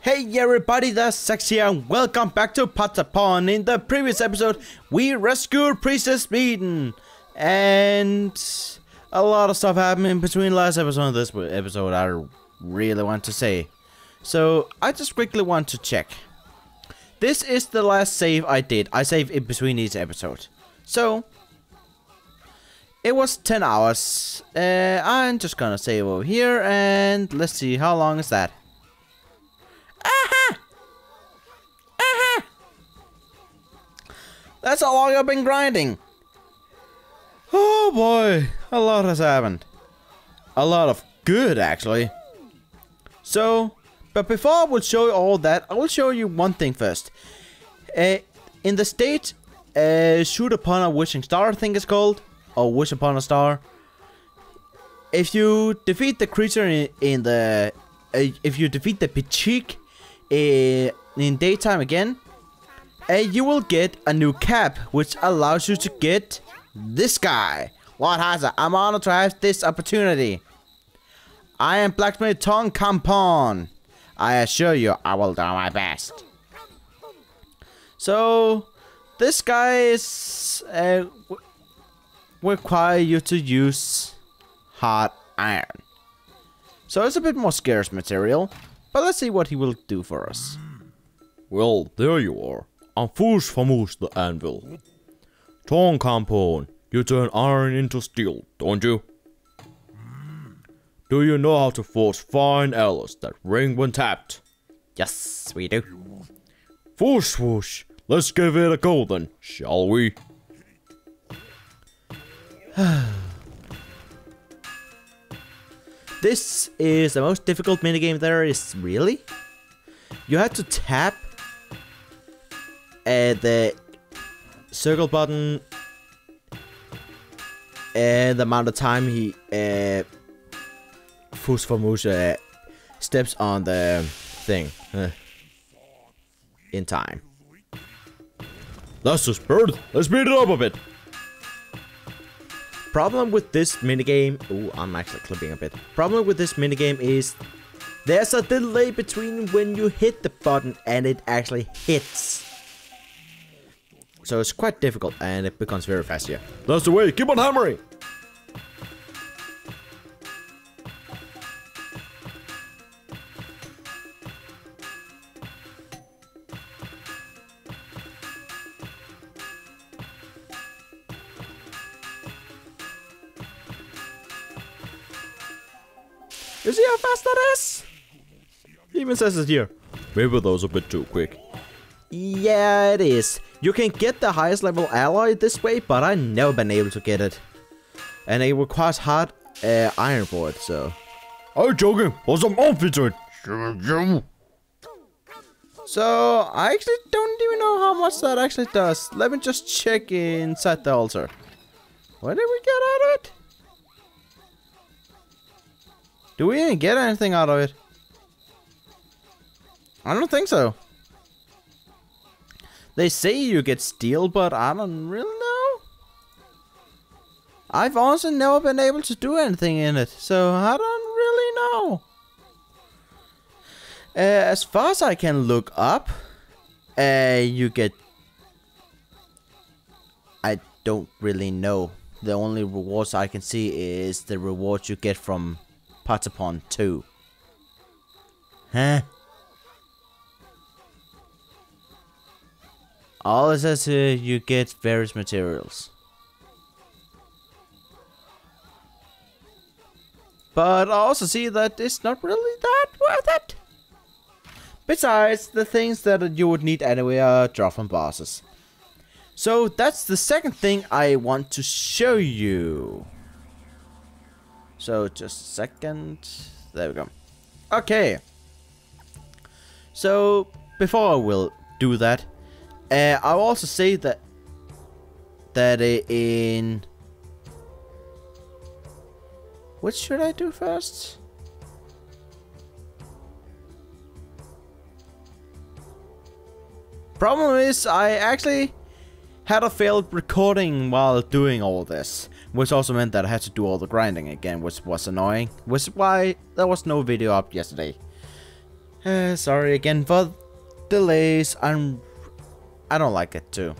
Hey everybody, that's Sex here and welcome back to Patapon. In the previous episode, we rescued Princess Meaden. And a lot of stuff happened in between last episode and this episode I really want to say. So, I just quickly want to check. This is the last save I did. I saved in between each episode. So, it was 10 hours. I'm just gonna save over here and let's see how long is that. That's how long I've been grinding. Oh boy, a lot has happened. A lot of good, actually. So, but before I will show you all that, I will show you one thing first. In the stage, Shoot Upon a Wishing Star, I think it's called, or Wish Upon a Star. If you defeat the creature in the, if you defeat the Pichik in daytime again, you will get a new cap, which allows you to get this guy. Lord Hazard, I'm honored to have this opportunity. I am Blacksmith Patapon. I assure you, I will do my best. So, this guy is require you to use hard iron. So it's a bit more scarce material, but let's see what he will do for us. Well, there you are. I'm Foosh Famous the Anvil. Tong Compound, you turn iron into steel, don't you? Do you know how to forge fine alloys that ring when tapped? Yes, we do. Whoosh whoosh, let's give it a go then, shall we? This is the most difficult minigame there is, really? You have to tap the circle button and the amount of time he Fus Famusha steps on the thing in time. That's the spirit. Let's speed it up a bit. Problem with this minigame, ooh, I'm actually clipping a bit. Problem with this minigame is there's a delay between when you hit the button and it actually hits. So it's quite difficult and it becomes very fast here. That's the way, keep on hammering! You see how fast that is? He even says it here. Maybe that was a bit too quick. Yeah, it is. You can get the highest level alloy this way, but I've never been able to get it. And it requires hard iron for it, so. Are you joking? What's some outfits it? So, I actually don't even know how much that actually does. Let me just check inside the altar. What did we get out of it? Do we even get anything out of it? I don't think so. They say you get steel, but I don't really know. I've also never been able to do anything in it, so I don't really know. As far as I can look up, you get... I don't really know. The only rewards I can see is the rewards you get from Patapon 2. Huh? All it says here, you get various materials. But I also see that it's not really that worth it. Besides, the things that you would need anyway are drop from bosses. So that's the second thing I want to show you. So just a second. There we go. Okay. So before I will do that, I'll also say that in what should I do first? Problem is I actually had a failed recording while doing all this, which also meant that I had to do all the grinding again, which was annoying, which is why there was no video up yesterday. Sorry again for delays. I don't like it too.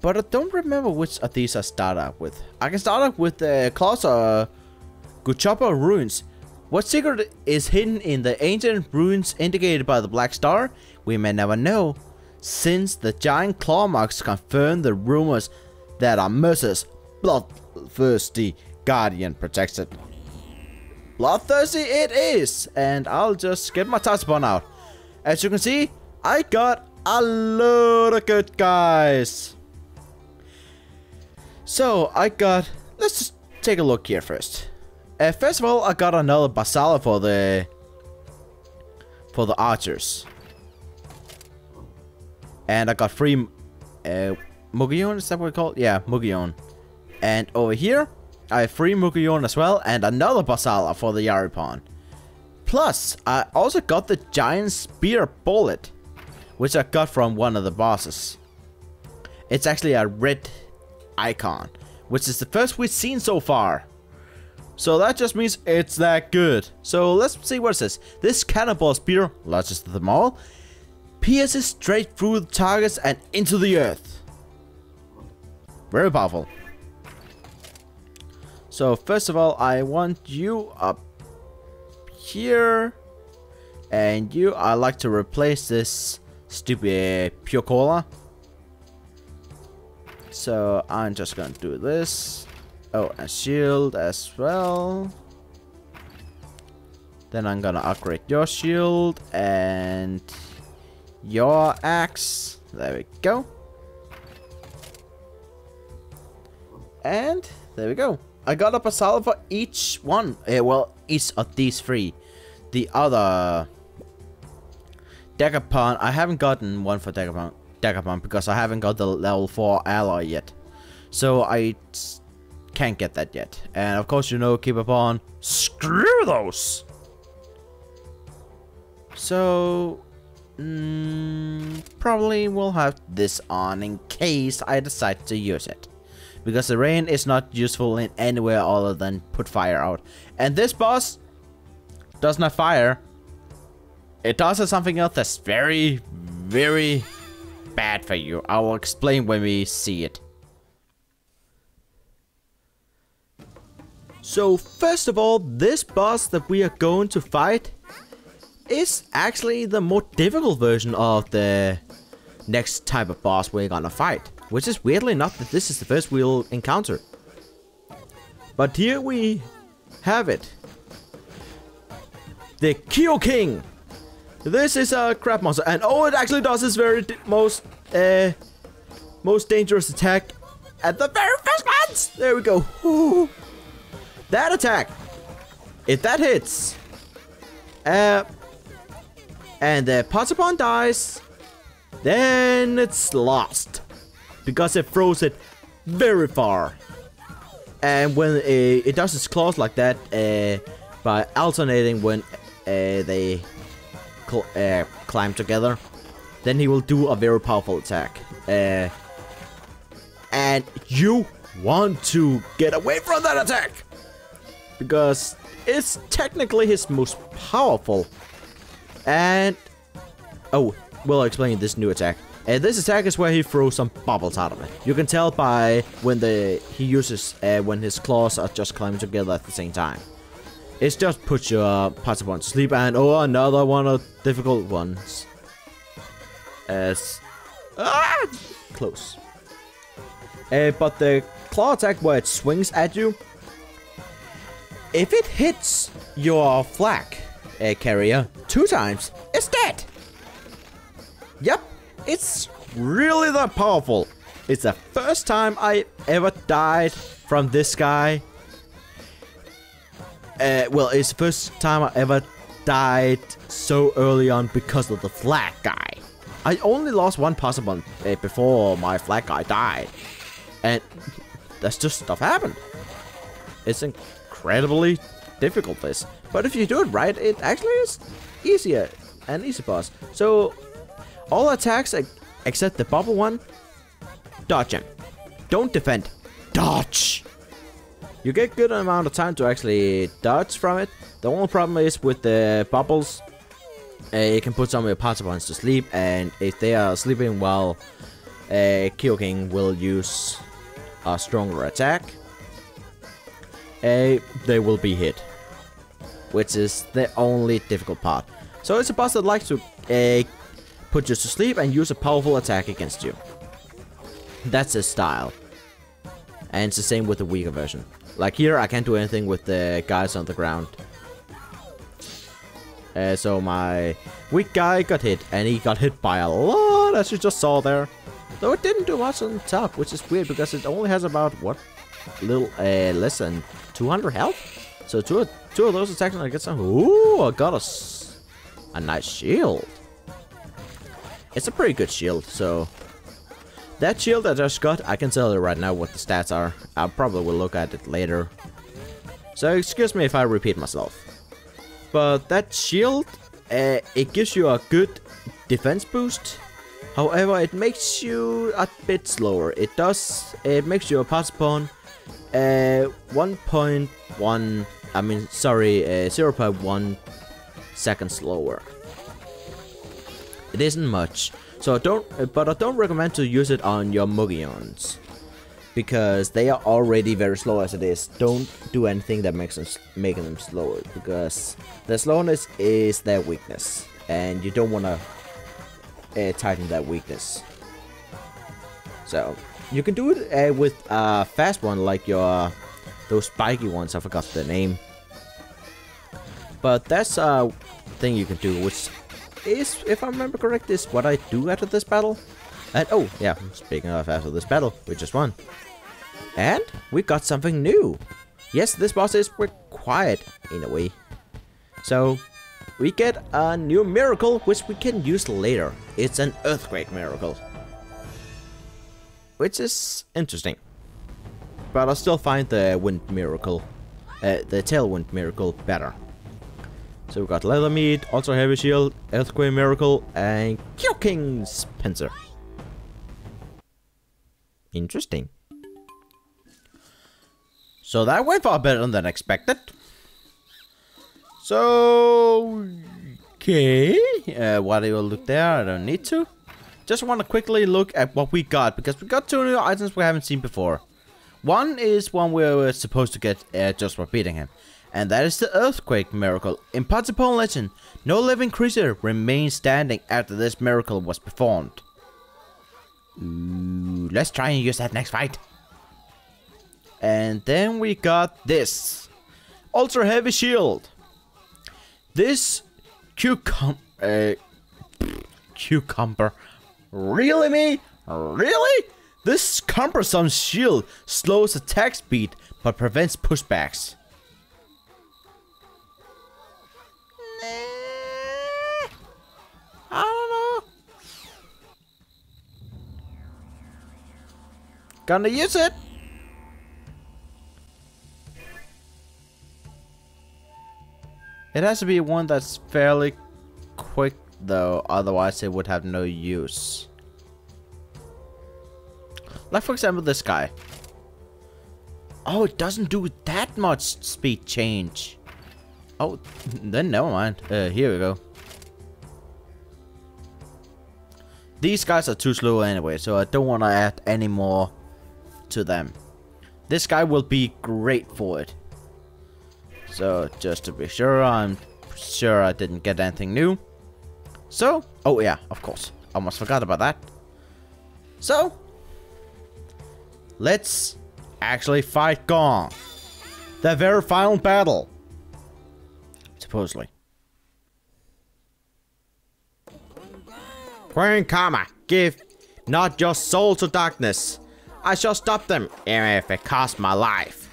But I don't remember which of these I start up with. I can start up with the Claws or Guchopper ruins. What secret is hidden in the ancient ruins indicated by the black star? We may never know, since the giant claw marks confirm the rumors that our merciless, bloodthirsty guardian protects it. Bloodthirsty it is, and I'll just get my Patapon out. As you can see, I got a lot of good guys. So let's just take a look here first. First of all, I got another Basala for the archers. And I got 3 Mugion, is that what we call it? Yeah, Mugion. And over here, I have 3 Mugion as well, and another Basala for the Yaripon. Plus, I also got the giant spear bullet, which I got from one of the bosses. It's actually a red icon, which is the first we've seen so far. So that just means it's that good. So let's see what it says. This cannonball spear, largest of them all, pierces straight through the targets and into the earth. Very powerful. So first of all, I want you up here. And you, I like to replace this stupid pure cola. So I'm just gonna do this. Oh, a shield as well. Then I'm gonna upgrade your shield and your axe. There we go. And there we go. I got a Basala for each one. Well, each of these 3. The other Patapon, I haven't gotten one for Patapon because I haven't got the level 4 alloy yet. So I can't get that yet. And of course, you know, Patapon, screw those. So probably will have this on in case I decide to use it, because the rain is not useful in anywhere other than put fire out. And this boss does not fire. It does something else that's very, very bad for you. I will explain when we see it. So first of all, this boss that we are going to fight is actually the more difficult version of the next type of boss we're gonna fight. Which is weirdly enough that this is the first we'll encounter. But here we have it. The Kyo King. This is a crab monster, and oh, it actually does its very most dangerous attack at the very first glance. There we go. Ooh. That attack, if that hits, and the Patapon dies, then it's lost, because it throws it very far. And when it does its claws like that, by alternating when they climb together, then he will do a very powerful attack. And you want to get away from that attack, because it's technically his most powerful. And oh, we'll explain this new attack. This attack is where he throws some bubbles out of it. You can tell by when he uses when his claws are just climbing together at the same time. It's just put your Patapon to sleep, and oh, another one of difficult ones. Close. But the claw attack where it swings at you, if it hits your flag carrier 2 times, it's dead. Yep, it's really that powerful. It's the first time I ever died from this guy. Well, it's the first time I ever died so early on because of the flag guy. I only lost 1 Patapon before my flag guy died. And that's just stuff happened. It's incredibly difficult, this. But if you do it right, it actually is easier. An easy boss. So, all attacks except the bubble one, dodge him. Don't defend. Dodge! You get good amount of time to actually dodge from it, The only problem is with the bubbles, you can put some of your Patapons to sleep, and if they are sleeping while GONG will use a stronger attack, they will be hit, which is the only difficult part. So it's a boss that likes to put you to sleep and use a powerful attack against you. That's his style. And it's the same with the weaker version. Like here, I can't do anything with the guys on the ground. So my weak guy got hit, and he got hit by a lot, as you just saw there. Though it didn't do much on top, which is weird, because it only has about, what, little, less than 200 health? So two of those attacks, and I get some. Ooh, I got a nice shield. It's a pretty good shield, so. That shield I just got, I can tell you right now what the stats are. I probably will look at it later. So excuse me if I repeat myself. But that shield, it gives you a good defense boost. However, it makes you a bit slower. It makes your Patapon 0.1 seconds slower. It isn't much. So I don't recommend to use it on your Mugions, because they are already very slow as it is. Don't do anything that making them slower, because the slowness is their weakness, and you don't want to tighten that weakness. So you can do it with a fast one, like those spiky ones. I forgot the name, but that's a thing you can do, which is, if I remember correct, is what I do after this battle. And oh yeah, speaking of after this battle, we just won. And we got something new. Yes, this boss is required in a way. So we get a new miracle, which we can use later. It's an earthquake miracle, which is interesting. But I still find the wind miracle, the tailwind miracle better. So we got leather meat, ultra heavy shield, earthquake miracle, and GONG's pincer. Interesting. So that went far better than expected. So okay, why do you look there? I don't need to. Just want to quickly look at what we got, because we got 2 new items we haven't seen before. One is one we were supposed to get just for beating him. And that is the earthquake miracle. In Patapon legend, no living creature remains standing after this miracle was performed. Ooh, let's try and use that next fight. And then we got this ultra heavy shield. This cucumber. Really, me? Really? This cumbersome shield slows attack speed but prevents pushbacks. I don't know. Gonna use it. It has to be one that's fairly quick though, otherwise it would have no use. Like for example this guy. Oh, it doesn't do that much speed change. Oh, then never mind. Here we go. These guys are too slow anyway, so I don't want to add any more to them. This guy will be great for it. So, just to be sure, I'm sure I didn't get anything new. So, oh yeah, of course. Almost forgot about that. So, let's actually fight GONG. The very final battle. Supposedly. Queen Karma, give not your soul to darkness. I shall stop them, even if it costs my life.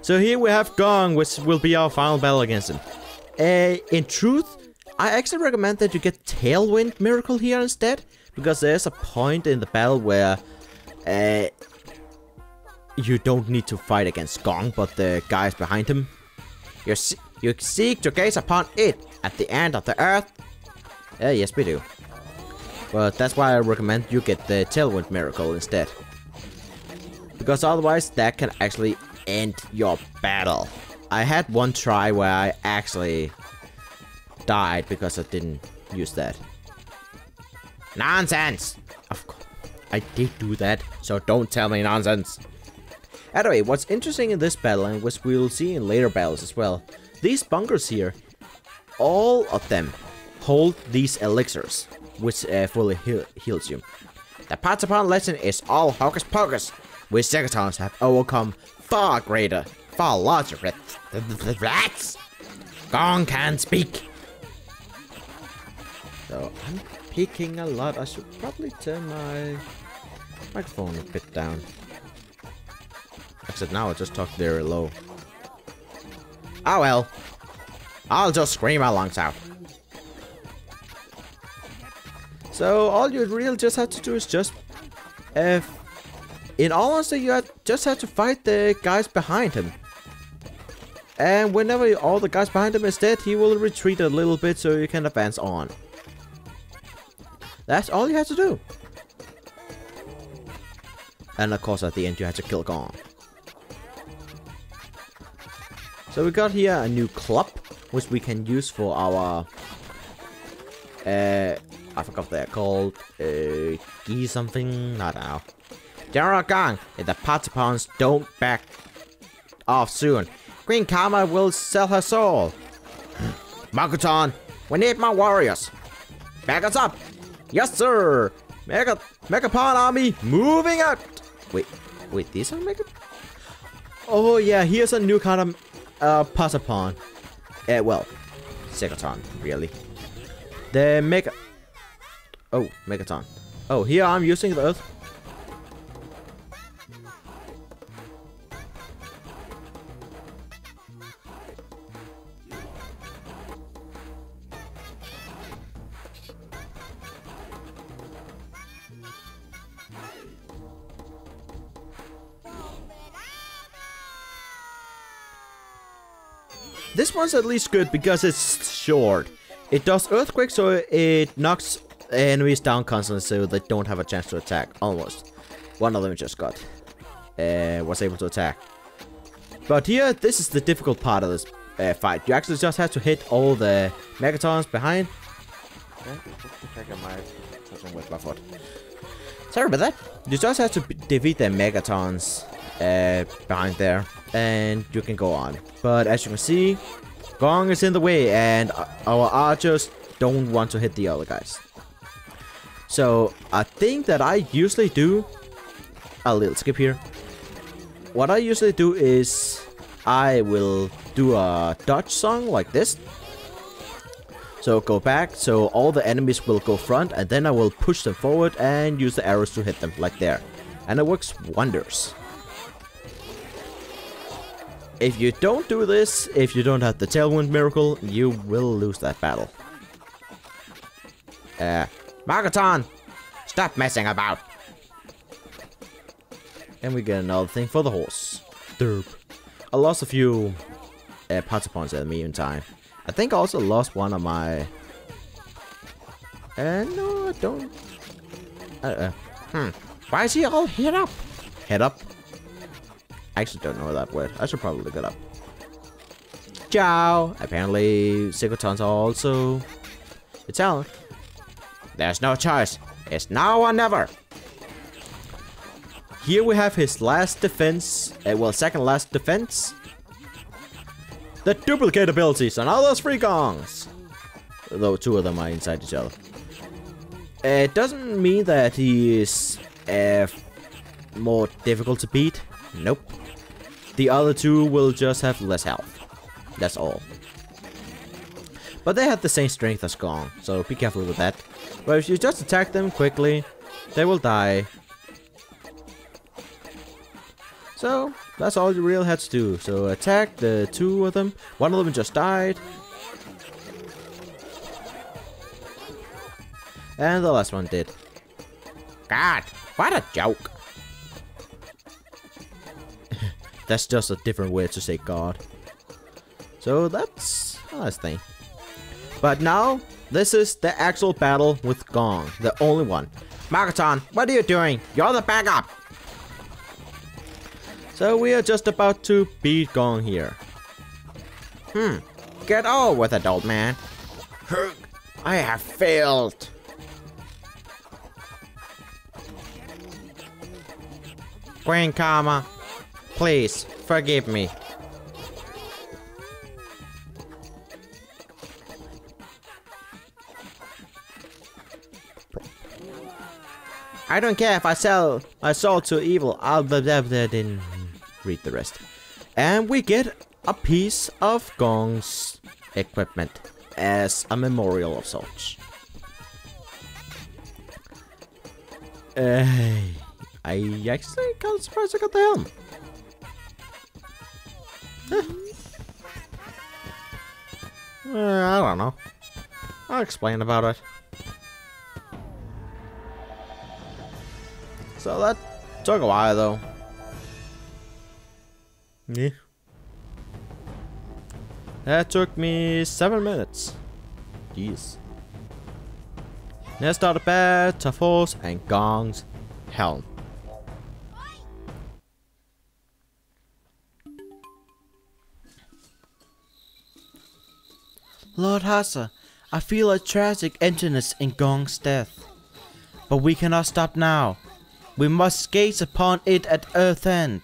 So here we have GONG, which will be our final battle against him. In truth, I actually recommend that you get Tailwind Miracle here instead, because there's a point in the battle where you don't need to fight against GONG, but the guys behind him. You seek to gaze upon it at the end of the earth. Yes, we do. But that's why I recommend you get the Tailwind Miracle instead. Because otherwise, that can actually end your battle. I had one try where I actually died because I didn't use that. Nonsense! Of course, I did do that, so don't tell me nonsense. Anyway, what's interesting in this battle, and which we'll see in later battles as well, these bunkers here, all of them hold these elixirs, which fully heals you. The Patapon legend is all hocus pocus, which Segatons have overcome far greater, far larger threats. Gong can't speak. So I'm peeking a lot. I should probably turn my microphone a bit down. Except now I just talk very low. Oh well. I'll just scream my lungs out. So all you really just have to do is just... in all honesty, you just have to fight the guys behind him. And whenever all the guys behind him is dead, he will retreat a little bit so you can advance on. That's all you have to do. And of course at the end you have to kill Gong. So we got here a new club, which we can use for our... I forgot what they're called. Key something? I don't know. General Gong, if the Patapons don't back off soon, Queen Karma will sell her soul. Makuton, we need more warriors. Back us up. Yes, sir. Megapon army moving out. Wait, these are Mega... Oh yeah, here's a new kind of Patapon. Well, Segaton, really. The Mega... Oh, Megaton. Oh, here I'm using the Earth. This one's at least good because it's short. It does earthquake, so it knocks enemies down constantly, so they don't have a chance to attack. Almost. One of them just got was able to attack. But here, this is the difficult part of this fight. You actually just have to hit all the Megatons behind. With my foot. Sorry about that. You just have to defeat the Megatons behind there, and you can go on. But as you can see, Gong is in the way, and our archers don't want to hit the other guys. So I think that I usually do a little skip here. What I usually do is I will do a dodge song like this. So go back, so all the enemies will go front, and then I will push them forward and use the arrows to hit them, like there. And it works wonders. If you don't do this, if you don't have the Tailwind Miracle, you will lose that battle. Margaton, stop messing about. And we get another thing for the horse. Derp. I lost a few Patapons in the meantime. I think I also lost one of my... no, I don't... Why is he all head up? Head up? I actually don't know that word. I should probably look it up. Ciao! Apparently, Sigurtons are also Italian. There's no choice. It's now or never. Here we have his last defense. Well, second last defense. The duplicate abilities, and all those free gongs. Though two of them are inside each other. It doesn't mean that he is more difficult to beat. Nope. The other two will just have less health. That's all. But they have the same strength as Gong, so be careful with that. But if you just attack them quickly, they will die. So, that's all you really had to do. So attack the two of them. One of them just died. And the last one did. God, what a joke. That's just a different way to say God. So that's a nice thing. But now, this is the actual battle with Gong. The only one. Margaton, what are you doing? You're the backup. So we are just about to beat Gong here. Get over with it, old man. I have failed. Queen Karma, please forgive me. I don't care if I sell my soul to evil. Didn't read the rest. And we get a piece of GONG's equipment as a memorial of sorts. I actually kind of surprised I got the helm. I don't know. I'll explain about it. So that took a while though. Yeah. That took me 7 minutes. Jeez. Let's start a Patapon and GONG's helm. Lord Hassa, I feel a tragic emptiness in GONG's death. But we cannot stop now. We must gaze upon it at Earth's End.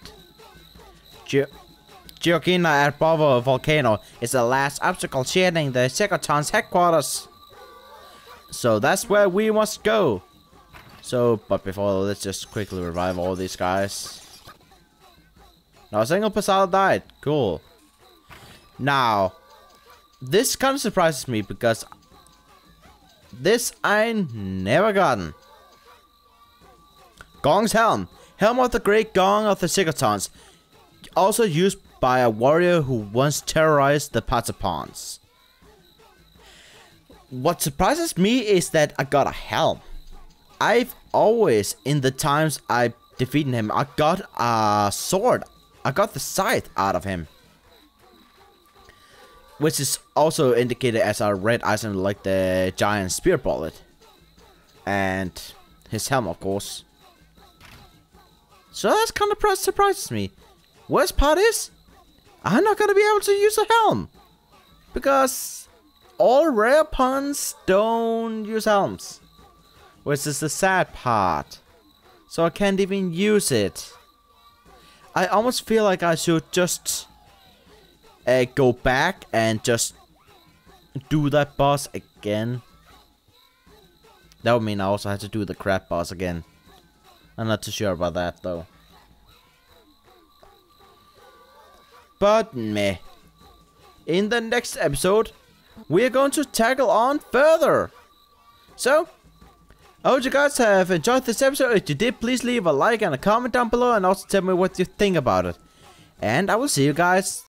Georgina at Bravo Volcano is the last obstacle shading the Segaton's headquarters. So that's where we must go. So, but before, let's just quickly revive all these guys. Now, a single Pasala died. Cool. Now, this kind of surprises me because this I never gotten. GONG's helm. Helm of the Great Gong of the Segatons. Also used by a warrior who once terrorized the Patapons. What surprises me is that I got a helm. I've always, in the times I defeated him, I got a sword. I got the scythe out of him. Which is also indicated as a red item like the giant spear bullet. And his helm, of course. So that's kind of surprises me. Worst part is, I'm not gonna be able to use a helm. Because all rare puns don't use helms. Which is the sad part. So I can't even use it. I almost feel like I should just go back and just do that boss again. That would mean I also have to do the crab boss again. I'm not too sure about that though. But meh. In the next episode, we are going to tackle on further. So, I hope you guys have enjoyed this episode. If you did, please leave a like and a comment down below and also tell me what you think about it. And I will see you guys